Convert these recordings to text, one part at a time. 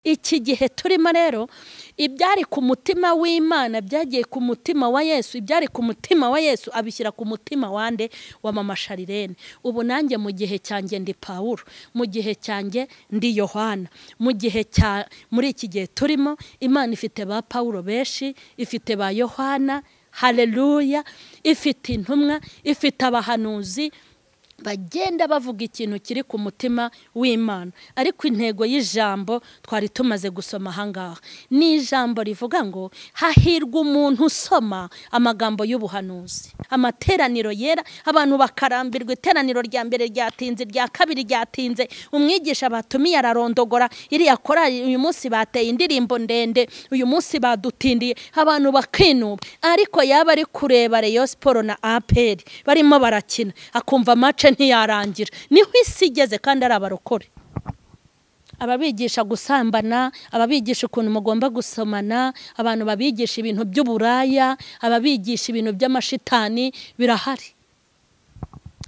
iki gihe turimo rero ibyari ku mutima w'Imana byagiye ku mutima wa Yesu, ibyari ku mutima wa Yesu abishyira ku mutima wande wa mama Sharirene. Ubu nanjye mu gihe cyanjye ndi Paulo, mu gihe cyanjye ndi Yohana, mu gihe muri iki gihe turimo Imana ifite ba Paulo benshi, ifite ba Yohana, haleluya, ifite intumwa, ifite abahanuzi bagenda bavuga ikintu kiri ku mutima w'Imana. Ariko intego y'ijambo twari tumaze gusoma ahangaha ni ijambo rivuga ngo hahirwa umuntu usoma amagambo y'ubuhanuzi. Amateraniro yera abantu bakarambirwa, iteraniro rya mbere ryatinze, rya kabiri ryatinze, umwigisha batumiye ararondogora, iriya korali uyu munsi bateye indirimbo ndende, uyu munsi badutindiye, abantu bakinuba. Ariko yaba ari kureba Rayon Sport na APR barimo barakina akumva match ntiyarangira, niho isi igeze kandi ari abarokore. Ababigisha gusambana, ababigisha ukuntu mugomba gusomana, abantu babigisha ibintu by'uburaya, ababigisha ibintu by'amashitani birahari.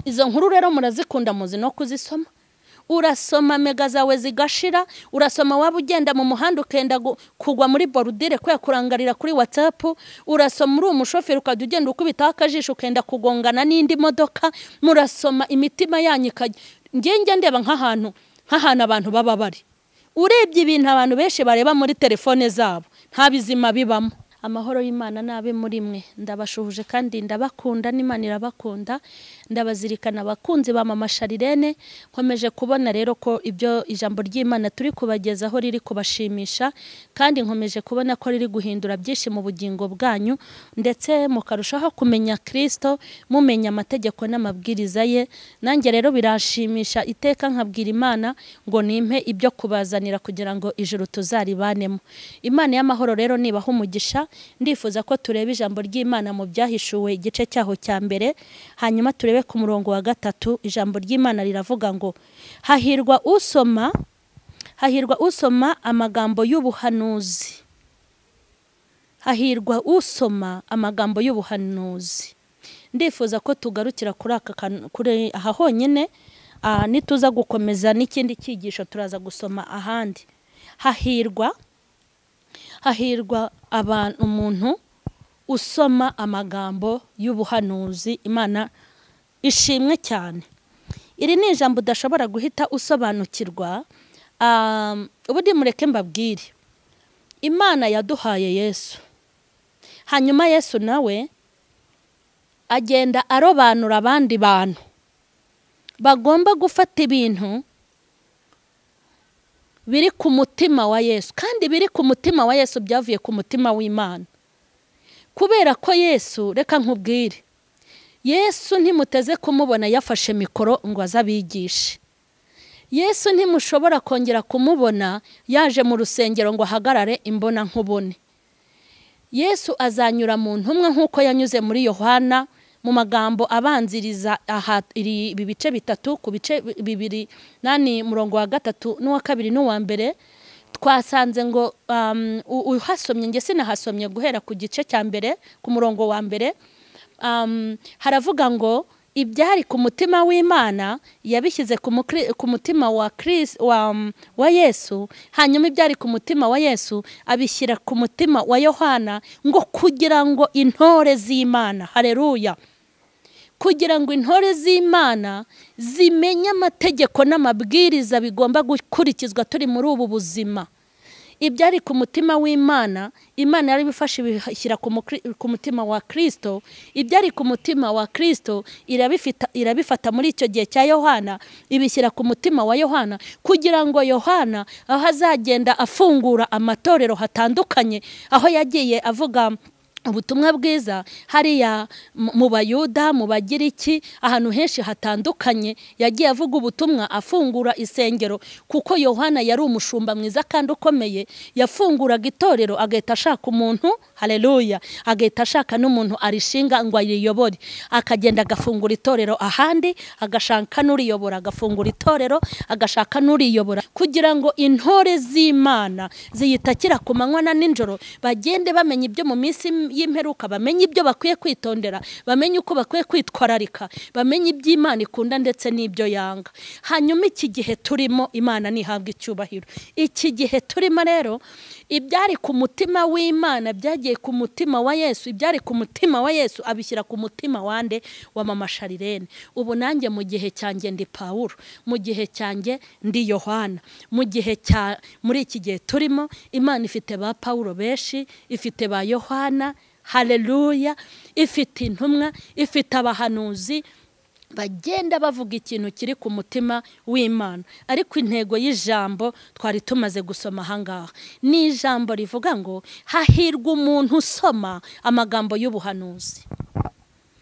Izo nkuru rero murazikunda muzi no kuzisoma. Urasoma mega zawe zigashira, urasoma waba ugenda mu muhanda ukenda kugwa muri borudire kwe kurangarira kuri WhatsApp, urasoma uri umushoferi ukajya ugenda ukubita akajisho ukenda kugongana n'indi modoka, murasoma imitima yanyu ngenge ndeba nk'ahantu abantu baba bari. Urebye ibintu abantu benshi bareba muri telefone zabo nta bizima bibamo. Amahoro y'Imana nabe muri mwe, ndabashuhuje kandi ndabakunda, n'Imana irabakunda, ndabazirikana abakunzi ba mama Sharirene. Nkomeje kubona rero ko ibyo ijambo ry'Imana turi kubagezaho riri kubashimisha, kandi nkomeje kubona ko riri guhindura byinshi mu bugingo bwanyu, ndetse mukarushaho kumenya Kristo, mumenya amategeko n'amabwiriza ye. Nanjye rero birashimisha iteka nkabwira Imana ngo nimpe ibyo kubazanira kugira ngo ijuru tuzaribanemo. Imana y'amahoro rero nibaho umugisha. Ndifuza ko tureba ijambo ry'Imana mu byahishuwe igice cyaho cya mbere, hanyuma turebe ku murongo wa 3. Ijambo ry'Imana riravuga ngo hahirwa usoma amagambo y'ubuhanuzi. Hahirwa usoma amagambo y'ubuhanuzi. Ndifuza ko tugarukira kuri aha honyine, nituza gukomeza n'ikindi cyigisho turaza gusoma ahandi. Hahirwa umuntu usoma amagambo y'ubuhanuzi. Imana ishimwe cyane. Iri ni ijambo udashobora guhita usobanukirwa. Ubundi mureke mbabwire, Imana yaduhaye Yesu, hanyuma Yesu nawe agenda arobanura abandi bantu bagomba gufata ibintu biri ku mutima wa Yesu, kandi biri ku mutima wa Yesu byavuye ku mutima w'Imana. Kubera ko Yesu, reka nkubwire, Yesu ntimuteze kumubona yafashe mikoro ngo azabigishe. Yesu ntimushobora kongera kumubona yaje mu rusengero ngo ahagarare imbona nkubone. Yesu azanyura mu ntumwa nk'uko yanyuze muri Yohana mu magambo abanziriza ibi bice bitatu, ku bice 2 murongo wa 3 n'uwa 2 n'uwa 1. Twasanze ngo uhasomye nge sinahasomye guhera ku gice cya mbere ku murongo wa 1. Haravuga ngo ibyari ku mutima w'Imana yabishyize ku mutima wa Yesu, hanyuma ibyari ku mutima wa Yesu abishyira ku mutima wa Yohana, ngo kugira ngo intore z'Imana, haleluya, kugira ngo intore z'Imana zimenye amategeko n'amabwiriza bigomba gukurikizwa turi muri ubu buzima. Ibyari ku mutima w'Imana, Imana yari bifashe bishyira ku mutima wa Kristo. Ibyari ku mutima wa Kristo irabifata muri icyo gihe cya Yohana, ibishyira ku mutima wa Yohana, kugira ngo Yohana aho azagenda afungura amatorero hatandukanye, aho yagiye avuga ubutumwa bwiza hariya mu Bayuda, mu Bagiriki, ahantu henshi hatandukanye yagiye avuga ubutumwa, afungura isengero, kuko Yohana yari umushumba mwiza kandi ukomeye. Yafunguraga itorero agahita ashaka umuntu, haleluya, agahita ashaka n'umuntu arishinga ngo ayiyobore, akagenda agafungura itorero ahandi, agashaka n'uriyobora, agafungura itorero agashaka n'uriyobora, kugira ngo intore z'Imana ziyitakira ku manywa na ninjoro bagende bamenya ibyo mu minsi y'imperuka, bamenye ibyo bakwiye kwitondera, bamenye uko bakwiye kwitwararika, bamenye iby'Imana ikunda ndetse n'ibyo yanga. Hanyuma iki gihe turimo Imana nihabwa icyubahiro. Iki gihe turimo rero ibyari ku mutima w'Imana byagiye ku mutima wa Yesu, ibyari ku mutima wa Yesu abishyira ku mutima wande wa mama Sharirene. Ubu nanjye mu gihe cyanjye ndi Pawulo, mu gihe cyanjye ndi Yohana, muri iki gihe turimo Imana ifite ba Pawulo benshi, ifite ba Yohana, haleluya, ifite intumwa, ifite abahanuzi bagenda bavuga ikintu kiri ku mutima w'Imana. Ariko intego y'ijambo twari tumaze gusoma ahangaha ni ijambo rivuga ngo hahirwa umuntu usoma amagambo y'ubuhanuzi.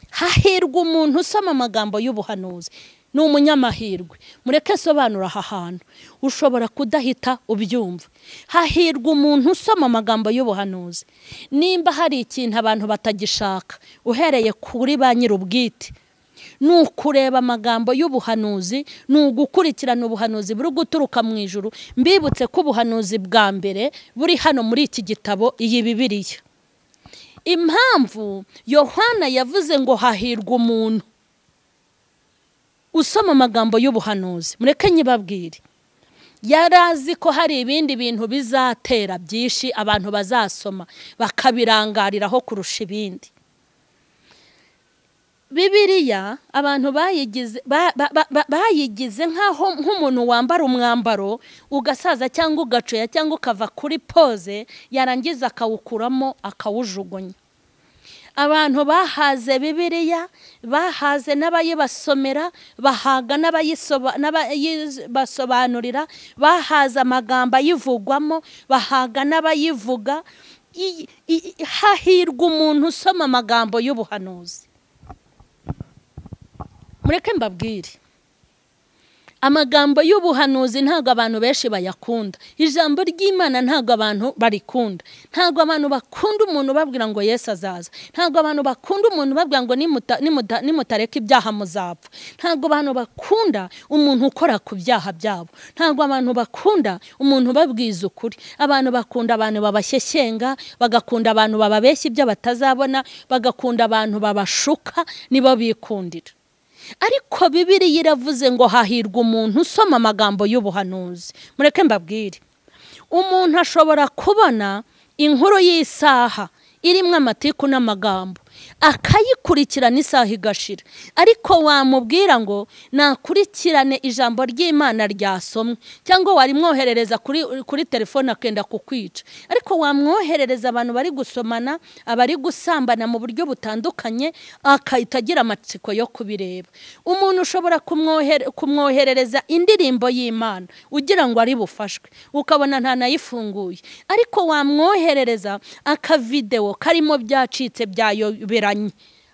Hahirwa umuntu usoma amagambo y'ubuhanuzi. Ni umunyamahirwe. Mureke sobanura aha hantu, ushobora kudahita ubyumva. Hahirwa umuntu usoma amagambo y'ubuhanuzi. Nimba hari ikintu abantu batagishaka uhereye kuri ba nyir'ubwite, ni ukureba amagambo y'ubuhanuzi, ni ugukurikirana ubuhanuzi buri guturuka mu ijuru. Mbibutse ko ubuhanuzi bwa mbere buri hano muri iki gitabo, iyi Bibiliya. Impamvu Yohana yavuze ngo hahirwa umuntu usoma amagambo y'ubuhanuzi, mureke nyibabwire, yarazi ko hari ibindi bintu bizatera byinshi abantu bazasoma bakabirangariraho kurusha ibindi. Bibiliya abantu bayigize nk'umuntu wambara umwambaro ugasaza cyangwa ugacoya cyangwa ukava kuri pose, yarangiza akawukuramo akawujugunya. Abantu bahaze Bibiliya, bahaze n'abayibasomera, bahaga n'abayibasobanurira, bahaze amagambo ayivugwamo, bahaga n'abayivuga. Hahirwa umuntu usoma amagambo y'ubuhanuzi. Mureke mbabwire, amagambo y'ubuhanuzi ntago abantu benshi bayakunda. Ijambo ry'Imana ntago abantu barikunda. Ntago abantu bakunda umuntu babwira ngo Yesu azaza. Ntago abantu bakunda umuntu babwira ngo nimutareka ibyaha muzapfa. Ntago abantu bakunda umuntu ukora ku byaha byabo. Ntago abantu bakunda umuntu babwiza ukuri. Abantu bakunda abantu babashyeshyenga, bagakunda abantu bababeshya ibyo batazabona, bagakunda abantu babashuka, nibo bikundira. Ariko Bibiliya iravuze ngo hahirwa umuntu usoma amagambo y'ubuhanuzi. Mureke mbabwire, umuntu ashobora kubona inkuru y'isaha irimo amatiku n'amagambo, akayikurikirana isaha igashira, ariko wamubwira ngo nakurikirane ijambo ry'Imana ryasomwe, cyangwa warimwoherereza kuri telefone akenda kukwica. Ariko wamwoherereza abantu bari gusomana, abari gusambana mu buryo butandukanye, akahita agira amatsiko yo kubireba. Umuntu ushobora kumwoherereza indirimbo y'Imana ugira ngo ari bufashwe, ukabona ntanayifunguye, ariko wamwoherereza akavideo karimo byacitse byayoberanye,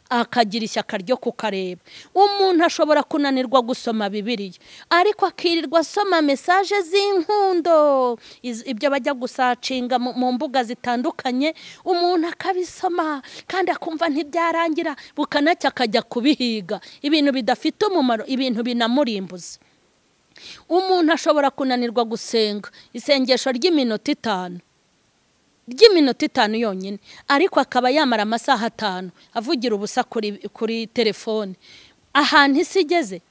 akagira ishyaka ryo kukareba. Umuntu ashobora kunanirwa gusoma Bibiliya, ariko akirirwa asoma message z'inkundo, ibyo bajya gusacinga mu mbuga zitandukanye, umuntu akabisoma kandi akumva ntibyarangira, bukanacya akajya kubihiga ibintu bidafite umumaro, ibintu binamurimbuza. Umuntu ashobora kunanirwa gusenga isengesho ry'iminota 5 yonyine, ariko akaba yamara amasaha 5 avugira ubusa kuri telefone. Ahantu isi igeze,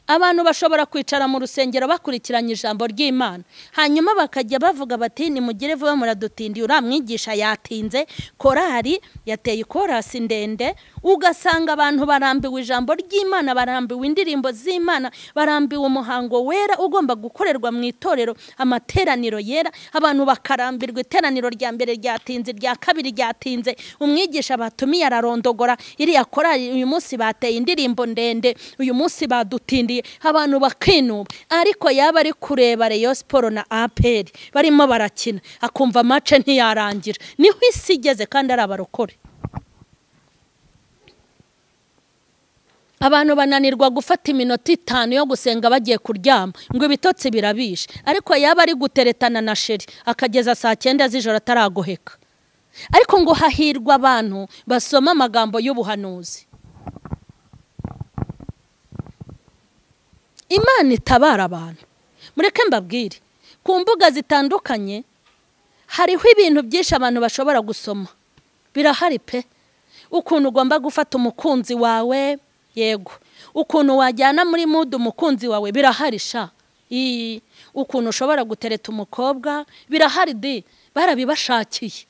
abantu bashobora kwicara mu rusengero bakurikiranye ijambo ry'Imana, hanyuma bakajya bavuga bati nimugire vuba muradutindiye, uramwigisha yatinze, korari yateye korasi ndende. Ugasanga abantu barambiwe ijambo ry'Imana, barambiwe indirimbo z'Imana, barambiwe umuhango wera ugomba gukorerwa mu itorero, amateraniro yera. Abantu bakarambirwa iteraniro rya mbere ryatinze, rya kabiri ryatinze, umwigisha batumiye ararondogora, iriya korari uyu munsi bateye indirimbo ndende, uyu munsi badutindiye. Abantu bakinuba, ariko yaba ari kureba Rayon Sport na APR barimo barakina, akumva match ntiyarangira. Niho isi igeze kandi ari abarokore. Abantu bananirwa gufata iminota 5 yo gusenga bagiye kuryama ngo ibitotsi birabishe, ariko yaba ari guteretana na sheri akageza saa 9 z'ijoro ataragoheka. Ariko ngo hahirwa abantu basoma amagambo y'ubuhanuzi. Imana itabara abantu. Mureke mbabwire, ku mbuga zitandukanye hariho ibintu byinshi abantu bashobora gusoma birahari pe. Ukuntu ugomba gufata umukunzi wawe, yego. Ukuntu wajyana muri mood umukunzi wawe, birahari sha. Ukuntu ushobora gutereta umukobwa, birahari di, barabibashakiye.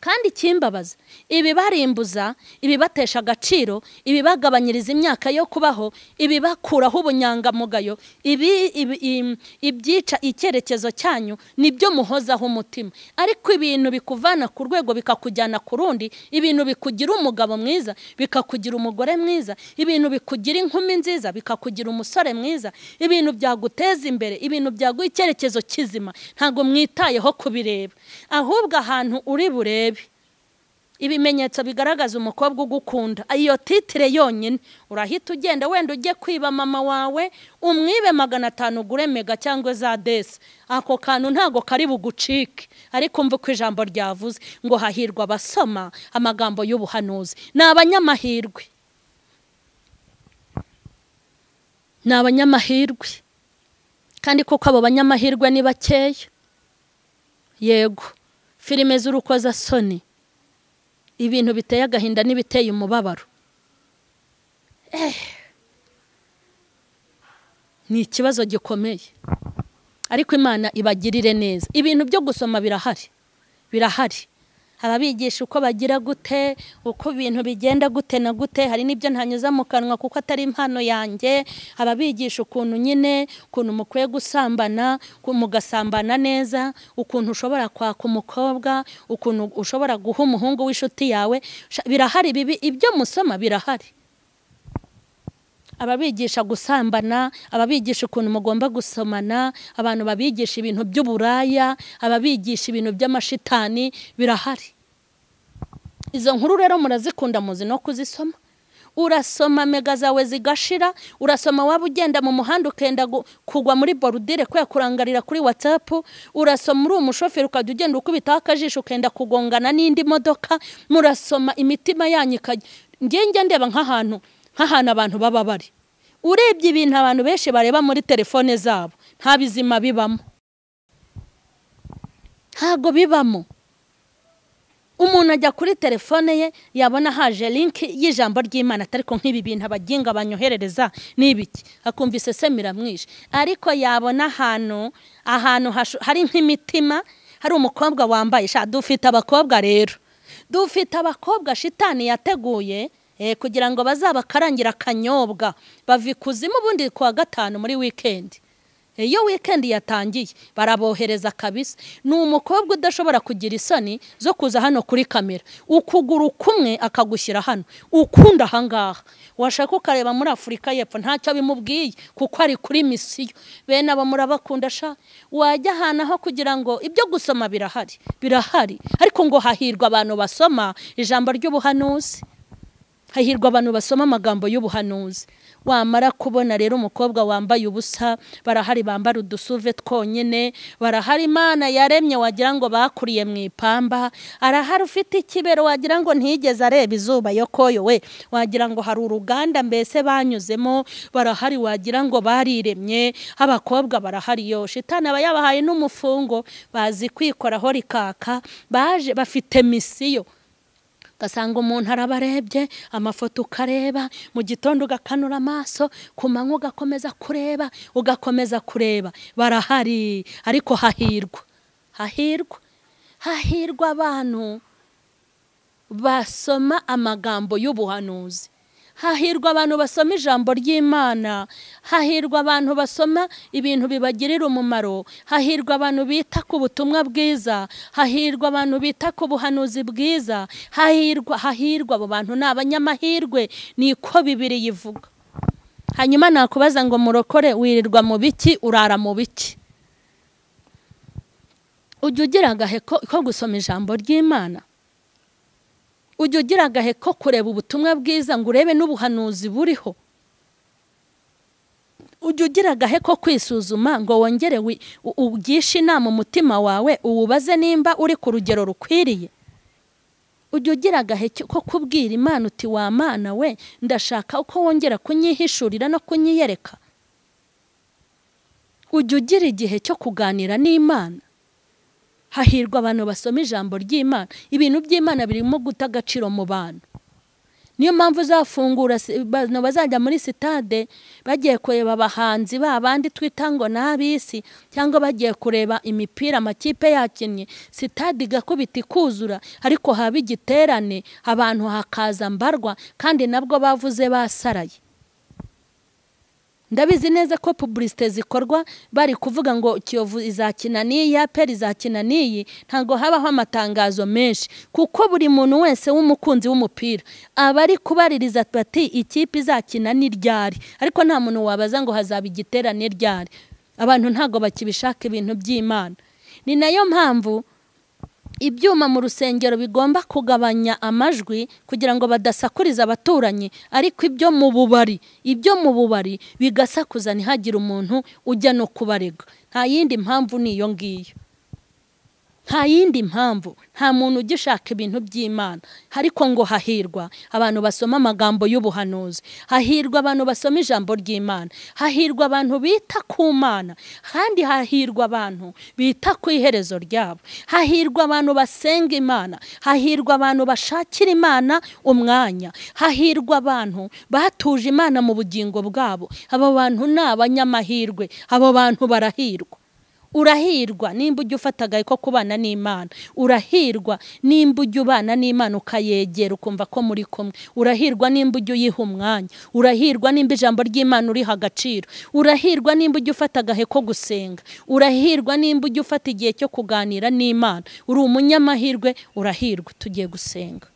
Kandi kimbabaza, ibibarimbuza, ibibatesha agaciro, ibibagabanyiriza imyaka yo kubaho, ibibakuraho ubunyangamugayo, ibyica icyerekezo cyanyu, nibyo muhozaho umutima. Ariko ibintu bikuvana ku rwego bikakujyana ku rundi, ibintu bikugira umugabo mwiza, bikakugira umugore mwiza, ibintu bikugira inkumi nziza, bikakugira umusore mwiza, ibintu byaguteza imbere, ibintu byaguha icyerekezo kizima, ntago mwitayeho kubireba. Ahubwo ahantu uri burebe ibimenyetso bigaragaza umukobwa ugukunda, iyo titire yonyine urahita ugenda wenda ujye kwiba mama wawe umwibe 500 ugure mega cyangwa za desi. Ako kantu ntago kari bugucike. Ariko umva ko ijambo ryavuze ngo hahirwa abasoma amagambo y'ubuhanuzi. N'abanyamahirwe, n'abanyamahirwe, kandi kuko abo banyamahirwe ni bakeya. Yego, filime z'urukoza soni, ibintu biteye agahinda n'ibiteye umubabaro. Ni ikibazo gikomeye. Ariko Imana ibagirire neza. Ibintu byo gusoma birahari. Birahari. Ababigisha uko bagira gute, uko ibintu bigenda gute na gute, hari nibyo ntanyuza mu kanwa kuko atari impano yanjye. Ababigisha ukuntu nyine, ukuntu mukwiye gusambana, mugasambana neza, ukuntu ushobora kwaka umukobwa, ukuntu ushobora guha umuhungu w'inshuti yawe, birahari bibi, ibyo musoma birahari. Ababigisha gusambana, ababigisha ukuntu mugomba gusomana, abantu babigisha ibintu by'uburaya, ababigisha ibintu by'amashitani, birahari. Izo nkuru rero murazikunda muzi no kuzisoma. Urasoma mega zawe zigashira, urasoma waba ugenda mu muhanda ukenda kugwa muri borudire ko yakurangarira kuri WhatsApp, urasoma uri umushoferi ukajya ugenda ukubita akajisho ukenda kugongana n'indi modoka, murasoma imitima yanyu ngenge ndeba nk'ahantu abantu baba bari. Urebye ibintu abantu benshi bareba muri telefone zabo, nta bizima bibamo. Ntago bibamo. Umuntu ajya kuri telefone ye yabona haje link y'ijambo ry'Imana, ariko nk'ibi bintu abaginga banyoherereza n'ibiki, akumva isesemira mwishe. Ariko yabona ahantu hari nk'imitima, hari umukobwa wambaye dufite abakobwa rero. Dufite abakobwa shitani yateguye kugira ngo bazabakarangira akanyobwa bava ikuzimu ubundi kuwa gatanu muri weekend. Iyo weekend yatangiye barabohereza kabisa. Ni umukobwa udashobora kugira isoni zo kuza hano kuri kamera, ukuguru kumwe akagushyira hano, ukunda ahangaha. Washaka ukareba muri Afurika y'Epfo ntacyo bimubwiye kuko ari kuri misiyo. Bene abo murabakunda sha. Wajya aho kugira ngo ibyo gusoma birahari, ariko ngo hahirwa abantu basoma ijambo ry'ubuhanuzi. Hahirwa abantu basoma amagambo y'ubuhanuzi. Wamara kubona rero umukobwa wambaye ubusa, barahari bambara udusuve twonyene, barahari Imana yaremye wagira ngo bakuriye mu ipamba, arahari ufite ikibero wagira ngo ntigeze areba izuba yo koyo we, wagira ngo hari uruganda mbese banyuzemo, barahari wagira ngo bariremye. Abakobwa barahari yo shitani aba yabahaye n'umufungo, bazi kwikoraho rikaka, baje bafite misiyo. Gasanga umuntu arabarebye, amafoto ukareba, mu gitondo ugakanura amaso, ku manywa ugakomeza kureba. Barahari, ariko hahirwa abantu basoma amagambo y'ubuhanuzi. Hahirwa abantu basoma ijambo ry'Imana, hahirwa abantu basoma ibintu bibagirira umumaro, hahirwa abantu bita ku butumwa bwiza, hahirwa abantu bita ku buhanuzi bwiza, hahirwa abo bantu ni abanyamahirwe, niko Bibiliya ivuga. Hanyuma nakubaza ngo murokore wirirwa mu biki, urara mu biki? Ujya ugira agahe ko gusoma ijambo ry'Imana? Ujya ugira agahe ko kureba ubutumwa bwiza ngo urebe n'ubuhanuzi buriho? Ujya ugira agahe ko kwisuzuma ngo wongere ugishe inama umutima wawe, uwubaze nimba uri ku rugero rukwiriye? Ujya ugira agahe ko kubwira Imana uti wa Mana we, ndashaka uko wongera kunyihishurira no kunyiyereka? Ujya ugira igihe cyo kuganira n'Imana? hahirwa abantu basoma ijambo ry'Imana. Ibintu by'Imana birimo guta agaciro mu bantu. Niyo mpamvu uzafungura bazajya muri sitade bagiye kureba abahanzi babandi twita ngo n'abisi, cyangwa bagiye kureba imipira amakipe yakinnye, sitade igakubita ikuzura, ariko haba igiterane abantu hakaza mbarwa, kandi nabwo bavuze basaraye. Ndabizi neza ko publicité zikorwa bari kuvuga ngo Kiyovu izakina n'iyi, APR izakina n'iyi, ntago habaho amatangazo menshi, kuko buri muntu wese w'umukunzi w'umupira aba ari kubaririza bati ikipe izakina n'iryari, ariko nta muntu wabaza ngo hazaba igiterane ryari. Abantu ntago bakibishaka ibintu by'Imana. Ni nayo mpamvu ibyuma mu rusengero bigomba kugabanya amajwi kugira ngo badasakuriza abaturanyi, ariko ibyo mu bubari bigasakuza ntihagire umuntu ujya no kubarega. Nta yindi mpamvu niyo ngiyo, nta yindi mpamvu. Nta muntu ugishaka ibintu by'Imana, ariko ngo hahirwa abantu basoma amagambo y'ubuhanuzi, hahirwa abantu basoma ijambo ry'Imana, hahirwa abantu bita ku Mana, kandi hahirwa abantu bita ku iherezo ryabo, hahirwa abantu basenga Imana, hahirwa abantu bashakira Imana umwanya, hahirwa abantu batuje Imana mu bugingo bwabo. Abo bantu ni abanyamahirwe, abo bantu barahirwa. Urahirwa nimba ujya ufata agahe ko kubana n'Imana, urahirwa nimba ujya ubana n'Imana ukayegera ukumva ko muri kumwe, urahirwa nimba ujya uyiha umwanya, urahirwa nimba ijambo ry'Imana uriha agaciro, urahirwa nimba ujya ufata agahe ko gusenga, urahirwa nimba ujya ufata igihe cyo kuganira n'Imana. Uri umunyamahirwe, urahirwa. Tugiye gusenga.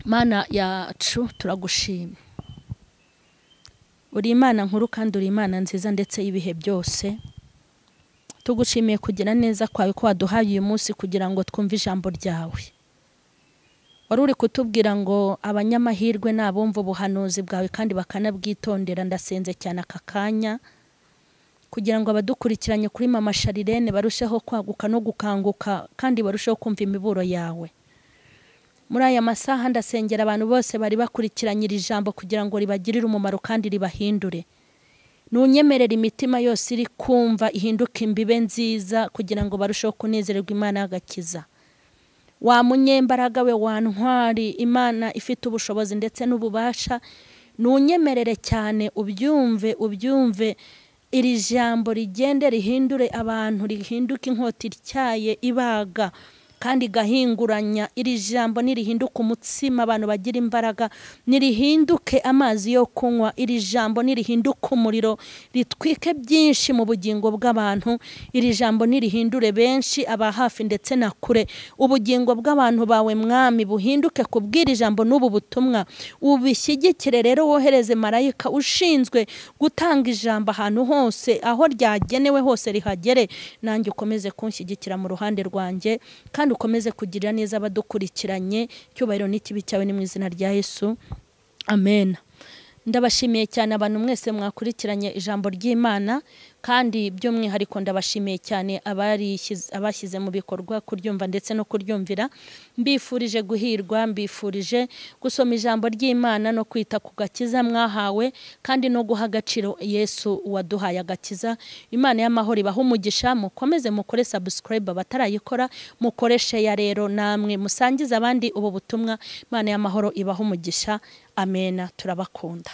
Mana yacu turagushima, uri Imana nkuru kandi uri Imana nziza ndetse y'ibihe byose. Tugushimiye kugira neza kwawe ko waduhaye uyu munsi kugira ngo twumve ijambo ryawe. Wari uri kutubwira ngo abanyamahirwe nabumva ubuhanuzi bwawe kandi bakanabwitondera. Ndasenze cyane aka kanya kugira ngo abadukurikiranye kuri Mama Sharirene barusheho kwaguka no gukanguka, kandi barusheho kumva imiburo yawe. Muri aya masaha ndasengera abantu bose bari bakurikiranye iri jambo kugira ngo ribagirire umumaro kandi ribahindure. Nunyemerera imitima yose iri kumva ihinduka imbibe nziza kugira ngo barusheho kunezererwa Imana y'agakiza. Wa munyembaraga we, wa ntwari, Imana ifite ubushobozi ndetse n'ububasha, nunyemerere cyane ubyumve iri jambo rigende rihindure abantu, rihinduke inkota ityaye ibaga kandi gahinguranya. Iri jambo nirihinduka umutsima abantu bagira imbaraga, nirihinduke amazi yo kunywa. Iri jambo nirihinduka umuriro ritwike byinshi mu bugingo bw'abantu. Iri jambo nirihindure benshi, aba hafi ndetse na kure. Ubugingo bw'abantu bawe Mwami buhinduke kubwira ijambo n'ubu butumwa. Ubishyigikire rero, wohereze marayika ushinzwe gutanga ijambo ahantu hose, aho ryagenewe hose rihagere. Nanjye ukomeze kunshyigikira mu ruhande rwanjye, kandi ukomeze kugirira neza abadukurikiranye. Cyubahiro n'ikibi cyawe ni mu izina rya Yesu, amen. Ndabashimiye cyane abantu mwese mwakurikiranye ijambo ry'Imana, kandi by'umwihariko ndabashimiye cyane abashyize mu bikorwa kuryumva ndetse no kuryumvira. Mbifurije guhirwa, mbifurije gusoma ijambo ry'Imana no kwita ku gakiza mwahawe, kandi no guha agaciro Yesu waduhaye agakiza. Imana y'amahoro ibahe umugisha. Mukomeze mukore subscribe abatarayikora, mukoreshe ya rero namwe musangiza abandi ubu butumwa. Imana y'amahoro ibahe umugisha. Amen. Turabakunda.